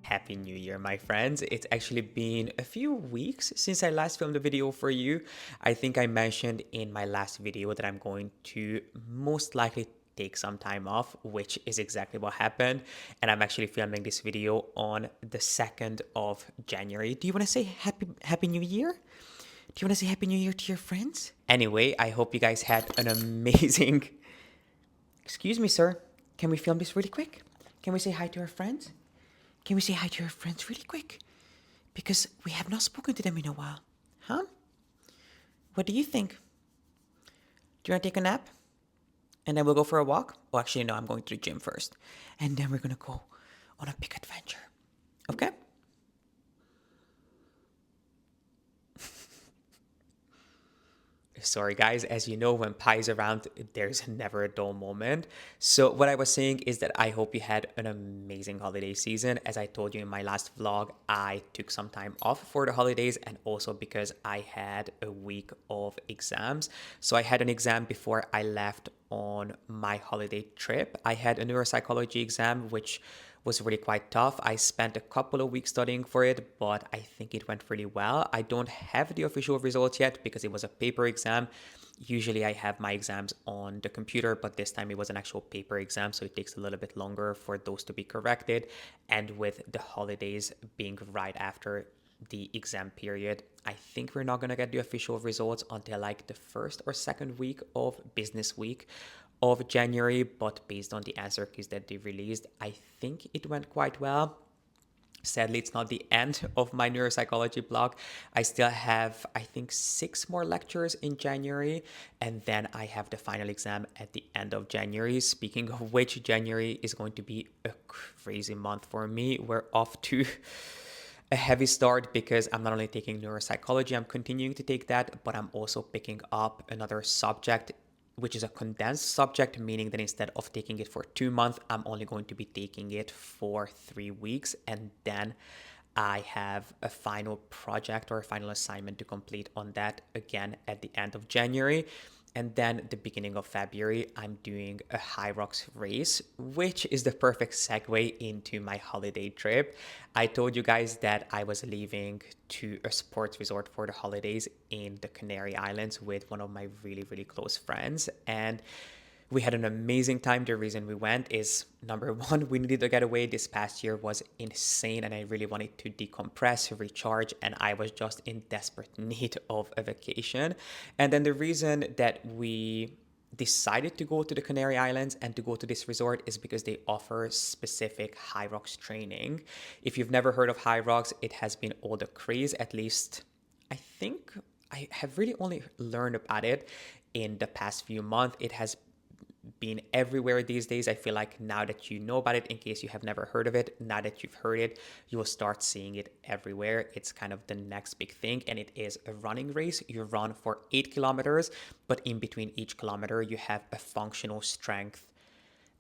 Happy New Year, my friends. It's actually been a few weeks since I last filmed a video for you. I think I mentioned in my last video that I'm going to most likely take some time off, which is exactly what happened. And I'm actually filming this video on the 2nd of January. Do you want to say Happy New Year? Do you want to say Happy New Year to your friends? Anyway, I hope you guys had an amazing... Excuse me, sir. Can we film this really quick? Can we say hi to our friends? Can we say hi to our friends really quick? Because we have not spoken to them in a while. Huh? What do you think? Do you want to take a nap? And then we'll go for a walk? Oh, actually, no, I'm going to the gym first. And then we're going to go on a big adventure. Okay? Sorry guys, as you know, when Pi is around, there's never a dull moment. So what I was saying is that I hope you had an amazing holiday season. As I told you in my last vlog, I took some time off for the holidays and also because I had a week of exams. So I had an exam before I left on my holiday trip. I had a neuropsychology exam, which was really quite tough. I spent a couple of weeks studying for it, but I think it went really well. I don't have the official results yet because it was a paper exam. Usually I have my exams on the computer, but this time it was an actual paper exam, so it takes a little bit longer for those to be corrected. And with the holidays being right after the exam period, I think we're not going to get the official results until like the first or second week of business week of January, but based on the answer keys that they released, I think it went quite well. Sadly, it's not the end of my neuropsychology blog. I still have, I think, 6 more lectures in January, and then I have the final exam at the end of January. Speaking of which, January is going to be a crazy month for me. We're off to a heavy start because I'm not only taking neuropsychology, I'm continuing to take that, but I'm also picking up another subject which is a condensed subject, meaning that instead of taking it for 2 months, I'm only going to be taking it for 3 weeks. And then I have a final project or a final assignment to complete on that again at the end of January. And then the beginning of February, I'm doing a high rocks race, which is the perfect segue into my holiday trip. I told you guys that I was leaving to a sports resort for the holidays in the Canary Islands with one of my really, really close friends. And we had an amazing time. The reason we went is, number one, we needed to get away. This past year was insane and I really wanted to decompress, recharge, and I was just in desperate need of a vacation. And then the reason that we decided to go to the Canary Islands and to go to this resort is because they offer specific high rocks training. If you've never heard of high rocks, it has been all the craze, at least I think I have really only learned about it in the past few months. It has been everywhere these days. I feel like now that you know about it, in case you have never heard of it, now that you've heard it, you will start seeing it everywhere. It's kind of the next big thing, and it is a running race. You run for 8 kilometers, but in between each kilometer, you have a functional strength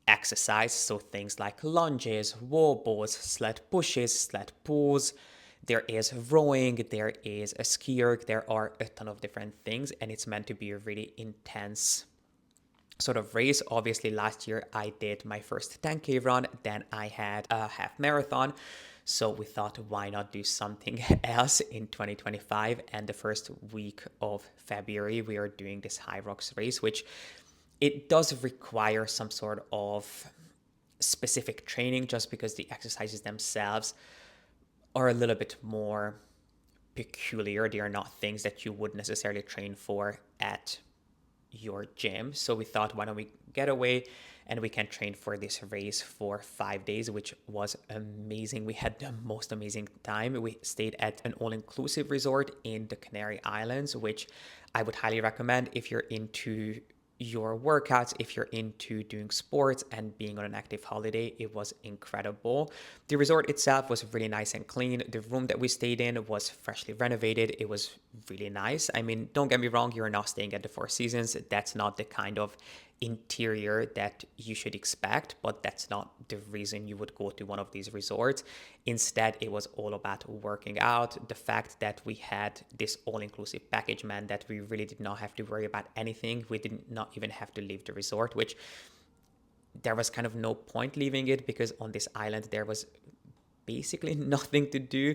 exercise. So things like lunges, wall balls, sled pushes, sled pulls. There is rowing, there is a ski erg, there are a ton of different things, and it's meant to be a really intense sort of race. Obviously, last year I did my first 10K run, then I had a half marathon. So we thought, why not do something else in 2025? And the first week of February, we are doing this high rocks race, which it does require some sort of specific training just because the exercises themselves are a little bit more peculiar. They are not things that you would necessarily train for at your gym. So we thought, why don't we get away and we can train for this race for 5 days, which was amazing. We had the most amazing time. We stayed at an all-inclusive resort in the Canary Islands, which I would highly recommend if you're into your workouts, if you're into doing sports and being on an active holiday. It was incredible. The resort itself was really nice and clean. The room that we stayed in was freshly renovated. It was really nice. I mean, don't get me wrong, you're not staying at the Four Seasons. That's not the kind of interior that you should expect, but that's not the reason you would go to one of these resorts. Instead, it was all about working out. The fact that we had this all-inclusive package meant that we really did not have to worry about anything. We did not even have to leave the resort, which there was kind of no point leaving it because on this island there was basically nothing to do.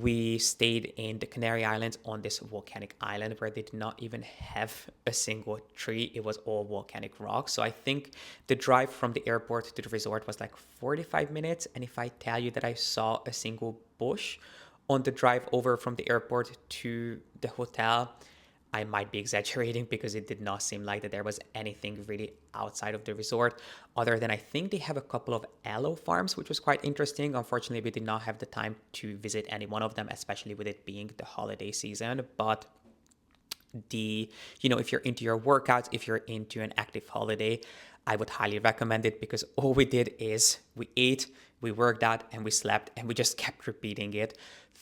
We stayed in the Canary Islands on this volcanic island where they did not even have a single tree. It was all volcanic rock. So I think the drive from the airport to the resort was like 45 minutes. And if I tell you that I saw a single bush on the drive over from the airport to the hotel, I might be exaggerating because it did not seem like that there was anything really outside of the resort, other than I think they have a couple of aloe farms, which was quite interesting. Unfortunately, we did not have the time to visit any one of them, especially with it being the holiday season. But if you're into your workouts, if you're into an active holiday, I would highly recommend it, because all we did is we ate, we worked out, and we slept, and we just kept repeating it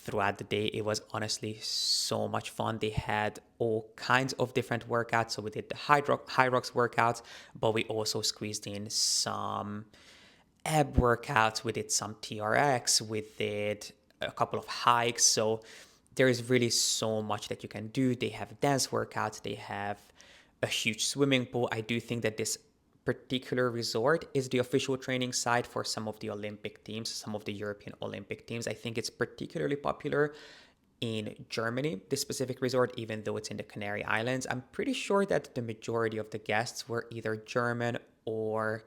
throughout the day. It was honestly so much fun. They had all kinds of different workouts. So we did the high rocks workouts, but we also squeezed in some ab workouts. We did some TRX. We did a couple of hikes. So there is really so much that you can do. They have dance workouts. They have a huge swimming pool. I do think that this particular resort is the official training site for some of the Olympic teams, some of the European Olympic teams. I think it's particularly popular in Germany, this specific resort, even though it's in the Canary Islands. I'm pretty sure that the majority of the guests were either German or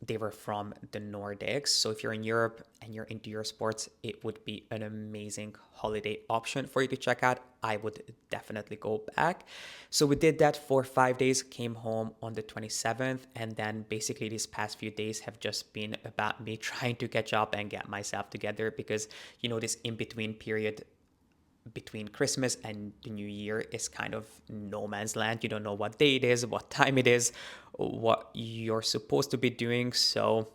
they were from the Nordics. So if you're in Europe and you're into your sports, it would be an amazing holiday option for you to check out. I would definitely go back. So we did that for 5 days, came home on the 27th. And then basically these past few days have just been about me trying to catch up and get myself together, because, this in-between period between Christmas and the New Year is kind of no man's land. You don't know what day it is, what time it is, what you're supposed to be doing. So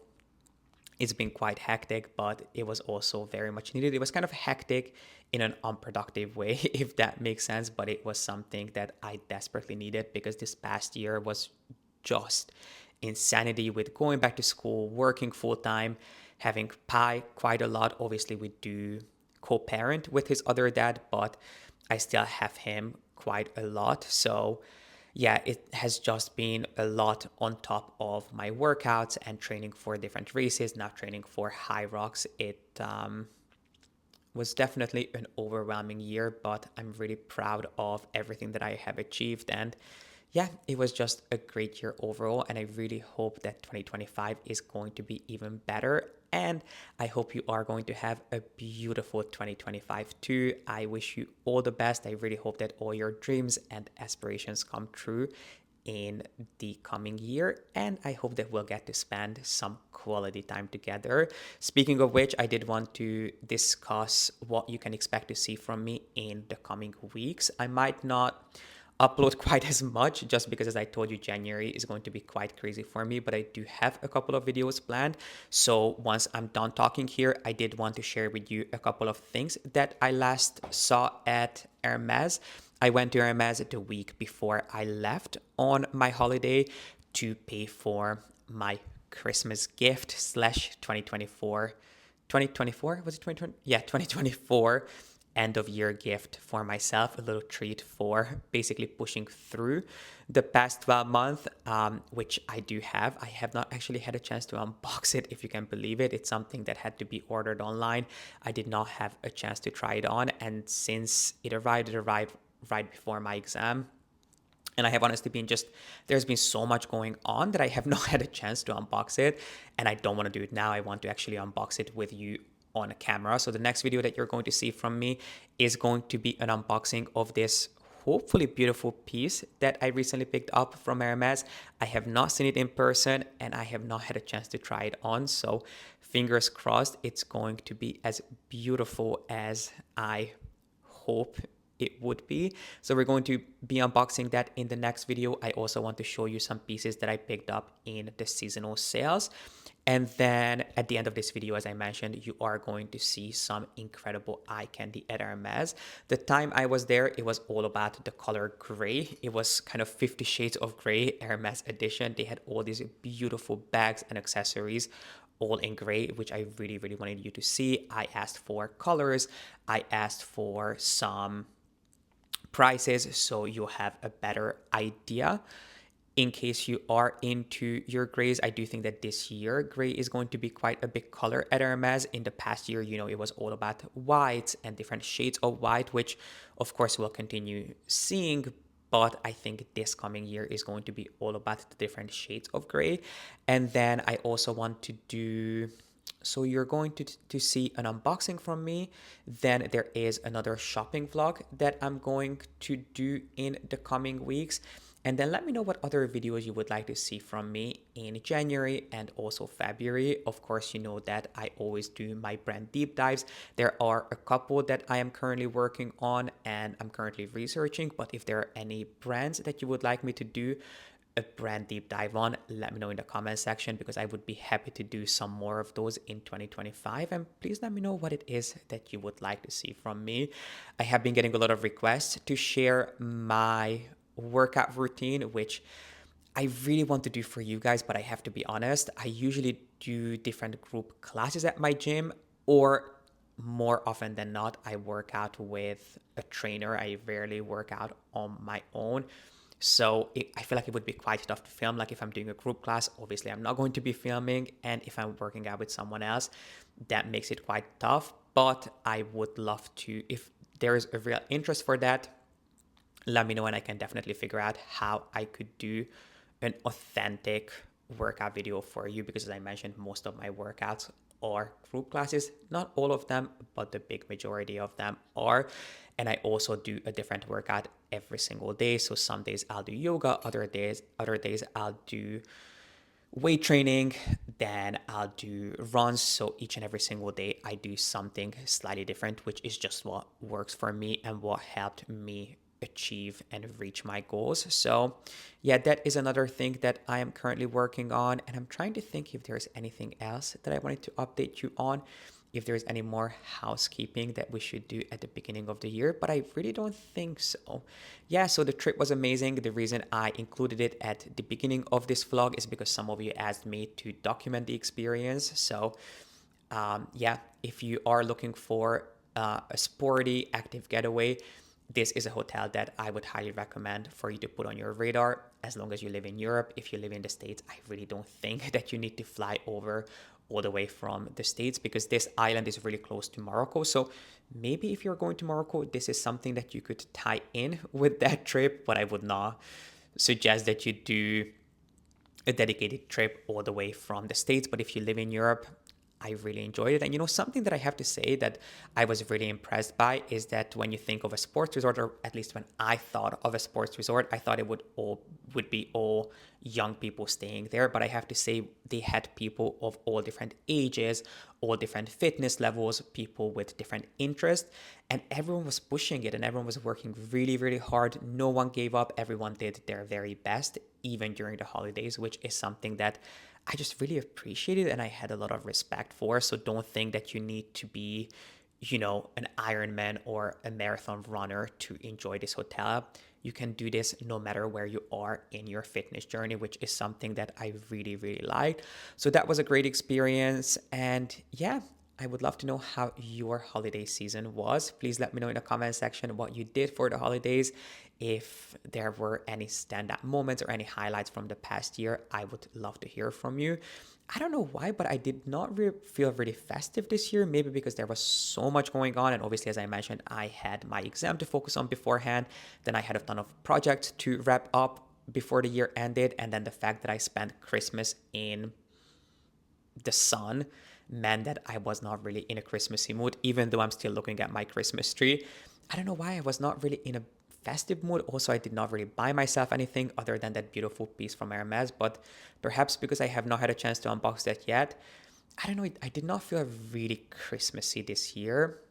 it's been quite hectic, but it was also very much needed. It was kind of hectic in an unproductive way, if that makes sense, but it was something that I desperately needed, because this past year was just insanity with going back to school, working full time, having Pi quite a lot. Obviously, we do co-parent with his other dad, but I still have him quite a lot. So yeah, it has just been a lot on top of my workouts and training for different races, now training for high rocks. It was definitely an overwhelming year, but I'm really proud of everything that I have achieved. And yeah, it was just a great year overall. And I really hope that 2025 is going to be even better. And I hope you are going to have a beautiful 2025 too. I wish you all the best. I really hope that all your dreams and aspirations come true in the coming year, and I hope that we'll get to spend some quality time together. Speaking of which, I did want to discuss what you can expect to see from me in the coming weeks. I might not upload quite as much, just because, as I told you, January is going to be quite crazy for me, but I do have a couple of videos planned. So once I'm done talking here, I did want to share with you a couple of things that I last saw at Hermes. I went to Hermes the week before I left on my holiday to pay for my Christmas gift slash 2024. 2024? Was it 2020? Yeah, 2024 end of year gift for myself, a little treat for basically pushing through the past 12 months, which I do have. I have not actually had a chance to unbox it, if you can believe it. It's something that had to be ordered online. I did not have a chance to try it on. And since it arrived right before my exam. And I have honestly been there's been so much going on that I have not had a chance to unbox it. And I don't want to do it now. I want to actually unbox it with you on a camera. So the next video that you're going to see from me is going to be an unboxing of this hopefully beautiful piece that I recently picked up from Hermes. I have not seen it in person and I have not had a chance to try it on. So fingers crossed it's going to be as beautiful as I hope it would be. So we're going to be unboxing that in the next video. I also want to show you some pieces that I picked up in the seasonal sales. And then at the end of this video, as I mentioned, you are going to see some incredible eye candy at Hermes. The time I was there, it was all about the color gray. It was kind of 50 Shades of Grey Hermes edition. They had all these beautiful bags and accessories all in gray, which I really, really wanted you to see. I asked for colors. I asked for some prices so you have a better idea. in case you are into your grays, I do think that this year gray is going to be quite a big color at Hermes. In the past year, it was all about whites and different shades of white, which of course we'll continue seeing. But I think this coming year is going to be all about the different shades of gray. And then I also want to do, so you're going to see an unboxing from me. Then there is another shopping vlog that I'm going to do in the coming weeks. And then let me know what other videos you would like to see from me in January and also February. Of course, you know that I always do my brand deep dives. There are a couple that I am currently working on and I'm currently researching. But if there are any brands that you would like me to do a brand deep dive on, let me know in the comment section, because I would be happy to do some more of those in 2025. And please let me know what it is that you would like to see from me. I have been getting a lot of requests to share my workout routine, which I really want to do for you guys, but I have to be honest, I usually do different group classes at my gym, or more often than not, I work out with a trainer. I rarely work out on my own. So I feel like it would be quite tough to film. Like if I'm doing a group class, obviously I'm not going to be filming. And if I'm working out with someone else, that makes it quite tough. But I would love to, if there is a real interest for that, let me know and I can definitely figure out how I could do an authentic workout video for you, because as I mentioned, most of my workouts are group classes. Not all of them, but the big majority of them are. And I also do a different workout every single day. So some days I'll do yoga, other days I'll do weight training, then I'll do runs. So each and every single day I do something slightly different, which is just what works for me and what helped me achieve and reach my goals. So yeah, that is another thing that I am currently working on, and I'm trying to think if there's anything else that I wanted to update you on, if there's any more housekeeping that we should do at the beginning of the year, but I really don't think so. Yeah, so the trip was amazing. The reason I included it at the beginning of this vlog is because some of you asked me to document the experience. So yeah, if you are looking for a sporty active getaway, this is a hotel that I would highly recommend for you to put on your radar as long as you live in Europe. If you live in the States, I really don't think that you need to fly over all the way from the States, because this island is really close to Morocco. So maybe if you're going to Morocco, this is something that you could tie in with that trip, but I would not suggest that you do a dedicated trip all the way from the States. But if you live in Europe, I really enjoyed it. And something that I have to say that I was really impressed by is that when you think of a sports resort, or at least when I thought of a sports resort, I thought it would be all young people staying there. But I have to say they had people of all different ages, all different fitness levels, people with different interests, and everyone was pushing it and everyone was working really, really hard. No one gave up. Everyone did their very best, even during the holidays, which is something that I just really appreciated and I had a lot of respect for. So don't think that you need to be, an Ironman or a marathon runner to enjoy this hotel. You can do this no matter where you are in your fitness journey, which is something that I really, really liked. So that was a great experience. And yeah, I would love to know how your holiday season was. Please let me know in the comment section what you did for the holidays. If there were any standout moments or any highlights from the past year, I would love to hear from you. I don't know why, but I did not feel really festive this year. Maybe because there was so much going on. And obviously, as I mentioned, I had my exam to focus on beforehand. Then I had a ton of projects to wrap up before the year ended. And then the fact that I spent Christmas in the sun meant that I was not really in a Christmassy mood, even though I'm still looking at my Christmas tree. I don't know why I was not really in a festive mood. Also, I did not really buy myself anything other than that beautiful piece from Hermes, but perhaps because I have not had a chance to unbox that yet, I don't know, I did not feel really Christmassy this year.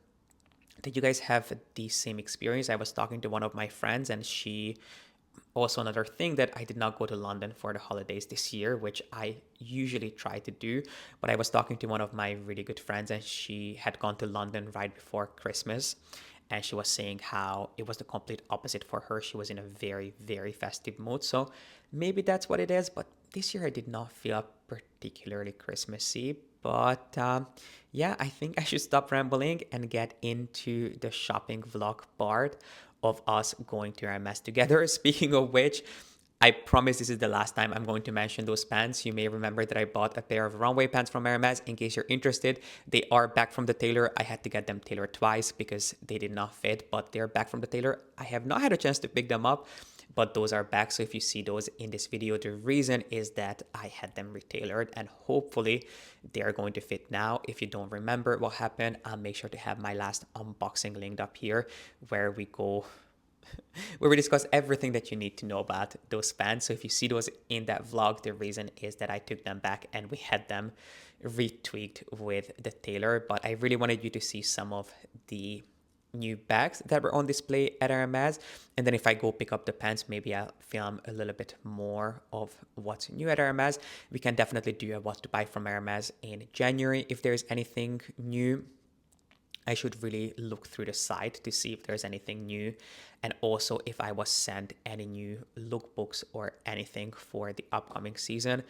Did you guys have the same experience? I was talking to one of my friends and she also, another thing, that I did not go to London for the holidays this year, which I usually try to do. But I was talking to one of my really good friends and she had gone to London right before Christmas. And she was saying how it was the complete opposite for her. She was in a very, very festive mood. So maybe that's what it is. But this year I did not feel particularly Christmassy. But yeah, I think I should stop rambling and get into the shopping vlog part of us going to Hermes together. Speaking of which, I promise this is the last time I'm going to mention those pants. You may remember that I bought a pair of runway pants from Hermes. In case you're interested, they are back from the tailor. I had to get them tailored twice because they did not fit, but they're back from the tailor. I have not had a chance to pick them up, but those are back. So if you see those in this video, the reason is that I had them retailored and hopefully they are going to fit now. If you don't remember what happened, I'll make sure to have my last unboxing linked up here where we discuss everything that you need to know about those pants. So if you see those in that vlog, the reason is that I took them back and we had them retweaked with the tailor. But I really wanted you to see some of the new bags that were on display at Hermes. And then if I go pick up the pants, maybe I'll film a little bit more of what's new at Hermes. We can definitely do a what to buy from Hermes in January. If there's anything new, I should really look through the site to see if there's anything new. And also if I was sent any new lookbooks or anything for the upcoming season,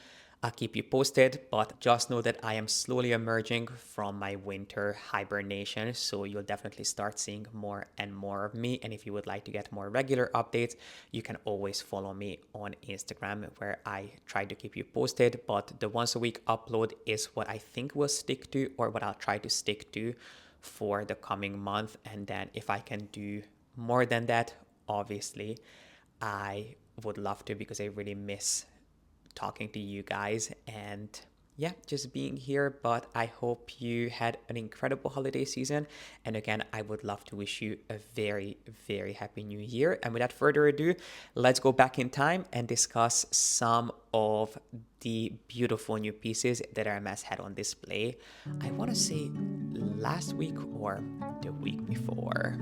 I'll keep you posted. But just know that I am slowly emerging from my winter hibernation. So you'll definitely start seeing more and more of me. And if you would like to get more regular updates, you can always follow me on Instagram where I try to keep you posted. But the once a week upload is what I think will stick to, or what I'll try to stick to for the coming month. And then if I can do more than that, obviously I would love to, because I really miss talking to you guys and yeah, just being here. But I hope you had an incredible holiday season. And again, I would love to wish you a very, very happy new year. And without further ado, let's go back in time and discuss some of the beautiful new pieces that Hermes had on display. I want to say last week or the week before.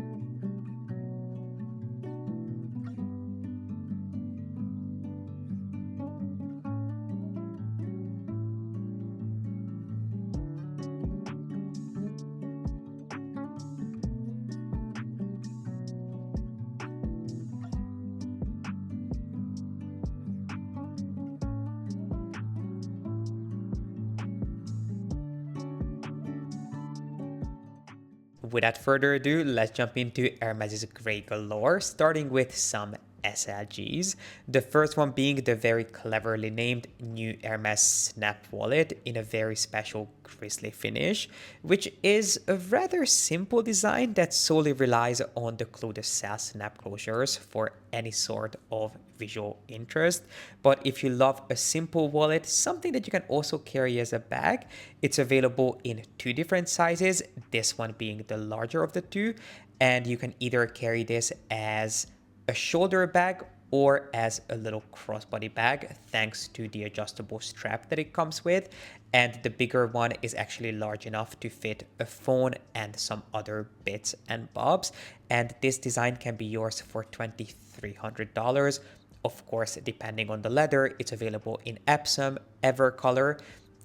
Without further ado, let's jump into Hermes' Grey Galore, starting with some SLGs. The first one being the very cleverly named new Hermes Snap Wallet in a very special grizzly finish, which is a rather simple design that solely relies on the Clos de Sel snap closures for any sort of visual interest. But if you love a simple wallet, something that you can also carry as a bag, it's available in two different sizes, this one being the larger of the two, and you can either carry this as a shoulder bag or as a little crossbody bag, thanks to the adjustable strap that it comes with. And the bigger one is actually large enough to fit a phone and some other bits and bobs. And this design can be yours for $2,300. Of course, depending on the leather, it's available in Epsom, Evercolor,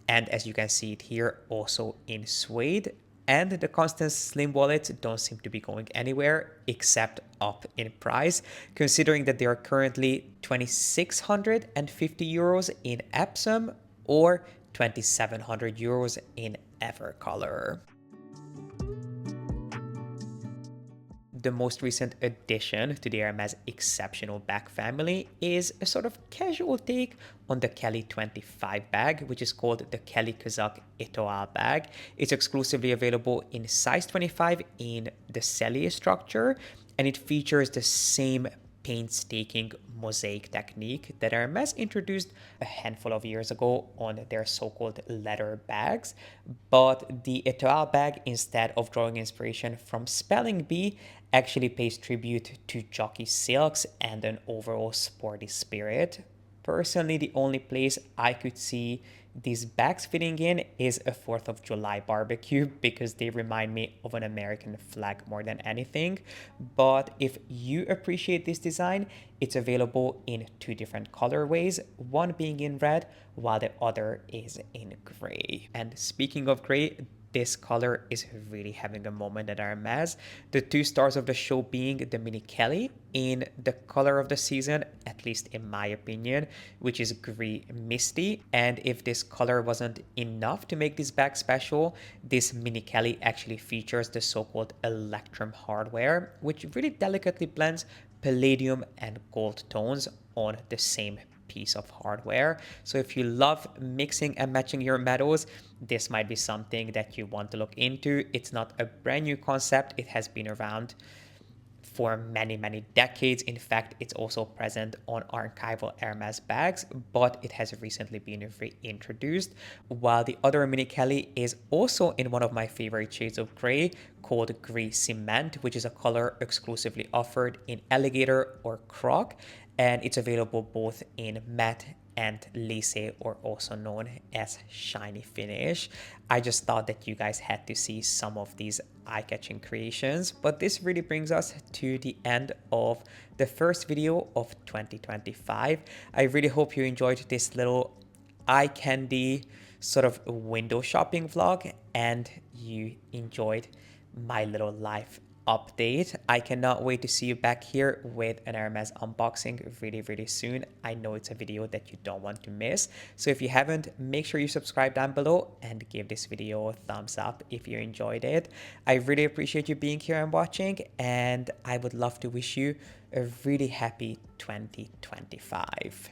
and as you can see it here, also in suede. And the Constant Slim wallets don't seem to be going anywhere except up in price, considering that they are currently 2,650 euros in Epsom or 2,700 euros in Evercolor. The most recent addition to the Hermes exceptional bag family is a sort of casual take on the Kelly 25 bag, which is called the Kelly Casaque Etoilee bag. It's exclusively available in size 25 in the CELINE structure, and it features the same painstaking mosaic technique that Hermes introduced a handful of years ago on their so-called leather bags. But the Etoilee bag, instead of drawing inspiration from spelling bee, actually pays tribute to jockey silks and an overall sporty spirit. Personally, the only place I could see these bags fitting in is a 4th of July barbecue, because they remind me of an American flag more than anything. But if you appreciate this design, it's available in two different colorways, one being in red while the other is in gray. And speaking of gray, this color is really having a moment at Hermes. The two stars of the show being the Mini Kelly in the color of the season, at least in my opinion, which is gray misty. And if this color wasn't enough to make this bag special, this Mini Kelly actually features the so-called Electrum hardware, which really delicately blends palladium and gold tones on the same piece of hardware. So if you love mixing and matching your metals, this might be something that you want to look into. It's not a brand new concept. It has been around for many decades. In fact, it's also present on archival Hermes bags, but it has recently been reintroduced. While the other Mini Kelly is also in one of my favorite shades of gray called Gray Cement, which is a color exclusively offered in Alligator or Croc, and it's available both in matte and lace, or also known as shiny finish. I just thought that you guys had to see some of these eye-catching creations. But this really brings us to the end of the first video of 2025. I really hope you enjoyed this little eye candy sort of window shopping vlog and you enjoyed my little life update. I cannot wait to see you back here with an Hermes unboxing really soon. I know it's a video that you don't want to miss. So if you haven't, make sure you subscribe down below and give this video a thumbs up if you enjoyed it. I really appreciate you being here and watching, and I would love to wish you a really happy 2025.